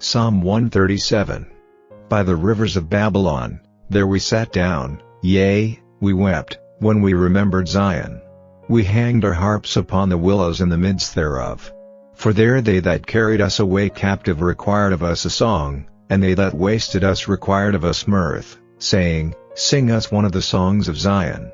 Psalm 137. By the rivers of Babylon, there we sat down, yea, we wept, when we remembered Zion. We hanged our harps upon the willows in the midst thereof. For there they that carried us away captive required of us a song, and they that wasted us required of us mirth, saying, Sing us one of the songs of Zion.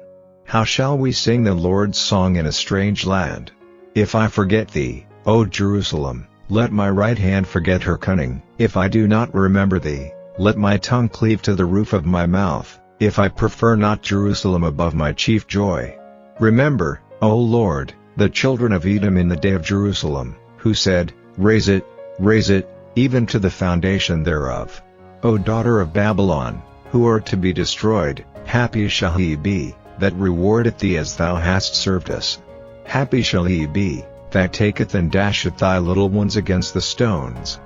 How shall we sing the Lord's song in a strange land? If I forget thee, O Jerusalem, let my right hand forget her cunning. If I do not remember thee, let my tongue cleave to the roof of my mouth, if I prefer not Jerusalem above my chief joy. Remember, O Lord, the children of Edom in the day of Jerusalem, who said, raise it, even to the foundation thereof. O daughter of Babylon, who art to be destroyed, happy shall he be, that rewardeth thee as thou hast served us. Happy shall he be, that taketh and dasheth thy little ones against the stones.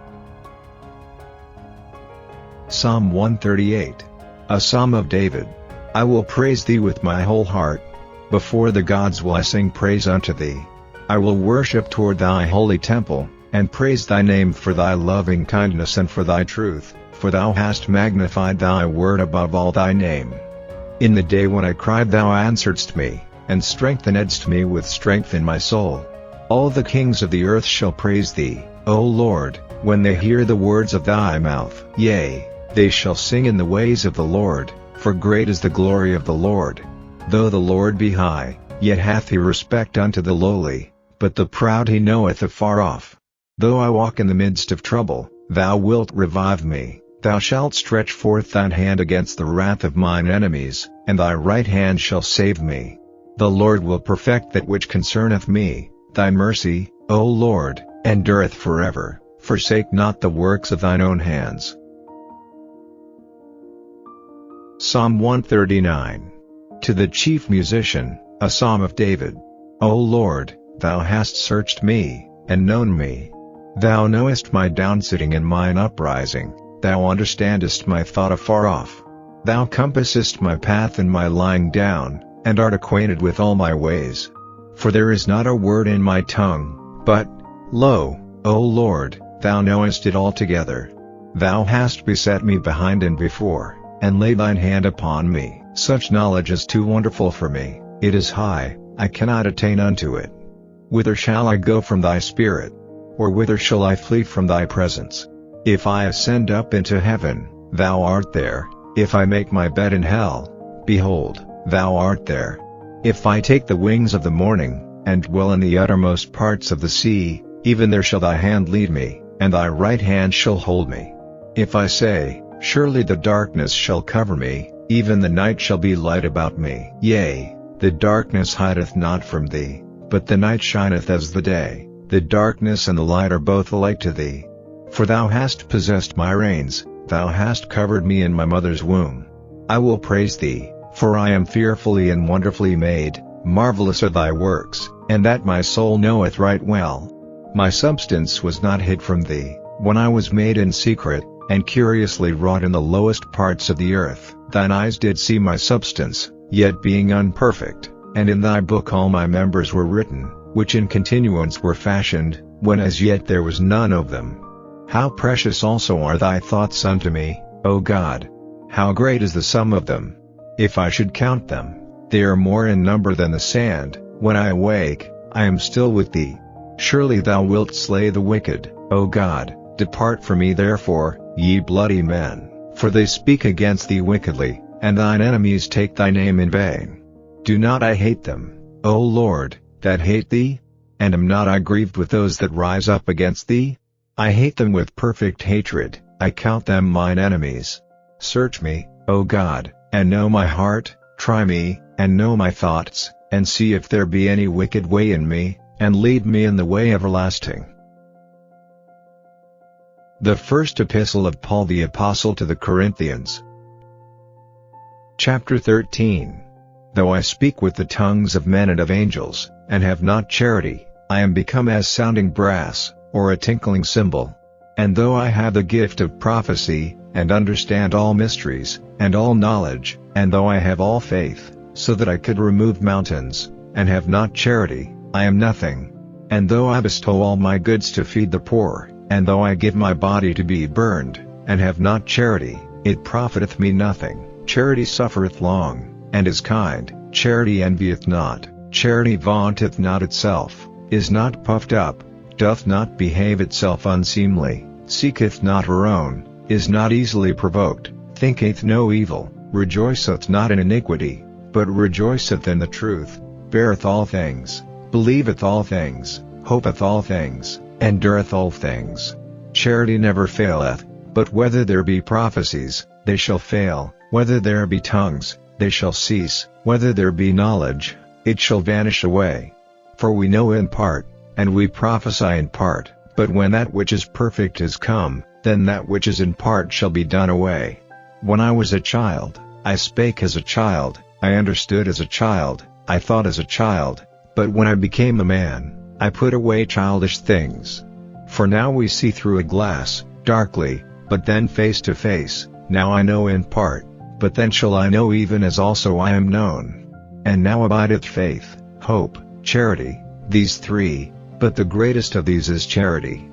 Psalm 138. A Psalm of David. I will praise thee with my whole heart. Before the gods will I sing praise unto thee. I will worship toward thy holy temple, and praise thy name for thy loving kindness and for thy truth, for thou hast magnified thy word above all thy name. In the day when I cried thou answeredst me, and strengthenedst me with strength in my soul. All the kings of the earth shall praise thee, O Lord, when they hear the words of thy mouth. Yea, they shall sing in the ways of the Lord, for great is the glory of the Lord. Though the Lord be high, yet hath he respect unto the lowly, but the proud he knoweth afar off. Though I walk in the midst of trouble, thou wilt revive me. Thou shalt stretch forth thine hand against the wrath of mine enemies, and thy right hand shall save me. The Lord will perfect that which concerneth me. Thy mercy, O Lord, endureth forever. Forsake not the works of thine own hands. Psalm 139. To the chief musician, a psalm of David. O Lord, thou hast searched me, and known me. Thou knowest my downsitting and mine uprising, thou understandest my thought afar off. Thou compassest my path and my lying down, and art acquainted with all my ways. For there is not a word in my tongue, but, lo, O Lord, thou knowest it altogether. Thou hast beset me behind and before, and laid thine hand upon me. Such knowledge is too wonderful for me, it is high, I cannot attain unto it. Whither shall I go from thy spirit? Or whither shall I flee from thy presence? If I ascend up into heaven, thou art there. If I make my bed in hell, behold, thou art there. If I take the wings of the morning, and dwell in the uttermost parts of the sea, even there shall thy hand lead me, and thy right hand shall hold me. If I say, surely the darkness shall cover me, even the night shall be light about me. Yea, the darkness hideth not from thee, but the night shineth as the day. The darkness and the light are both alike to thee. For thou hast possessed my reins, thou hast covered me in my mother's womb. I will praise thee, for I am fearfully and wonderfully made. Marvelous are thy works, and that my soul knoweth right well. My substance was not hid from thee, when I was made in secret, and curiously wrought in the lowest parts of the earth. Thine eyes did see my substance, yet being unperfect, and in thy book all my members were written, which in continuance were fashioned, when as yet there was none of them. How precious also are thy thoughts unto me, O God! How great is the sum of them! If I should count them, they are more in number than the sand. When I awake, I am still with thee. Surely thou wilt slay the wicked, O God. Depart from me therefore, ye bloody men, for they speak against thee wickedly, and thine enemies take thy name in vain. Do not I hate them, O Lord, that hate thee? And am not I grieved with those that rise up against thee? I hate them with perfect hatred, I count them mine enemies. Search me, O God, and know my heart, try me, and know my thoughts, and see if there be any wicked way in me, and lead me in the way everlasting. The First Epistle of Paul the Apostle to the Corinthians. Chapter 13. Though I speak with the tongues of men and of angels, and have not charity, I am become as sounding brass, or a tinkling cymbal. And though I have the gift of prophecy, and understand all mysteries, and all knowledge, and though I have all faith, so that I could remove mountains, and have not charity, I am nothing. And though I bestow all my goods to feed the poor, And though I give my body to be burned, and have not charity, it profiteth me nothing. Charity suffereth long, and is kind. Charity envieth not. Charity vaunteth not itself, is not puffed up, doth not behave itself unseemly, seeketh not her own, is not easily provoked, thinketh no evil, rejoiceth not in iniquity, but rejoiceth in the truth, beareth all things, believeth all things, hopeth all things, endureth all things. Charity never faileth, but whether there be prophecies, they shall fail, whether there be tongues, they shall cease, whether there be knowledge, it shall vanish away. For we know in part, and we prophesy in part, but when that which is perfect is come, then that which is in part shall be done away. When I was a child, I spake as a child, I understood as a child, I thought as a child, but when I became a man, I put away childish things. For now we see through a glass, darkly, but then face to face. Now I know in part, but then shall I know even as also I am known. And now abideth faith, hope, charity, these three, but the greatest of these is charity.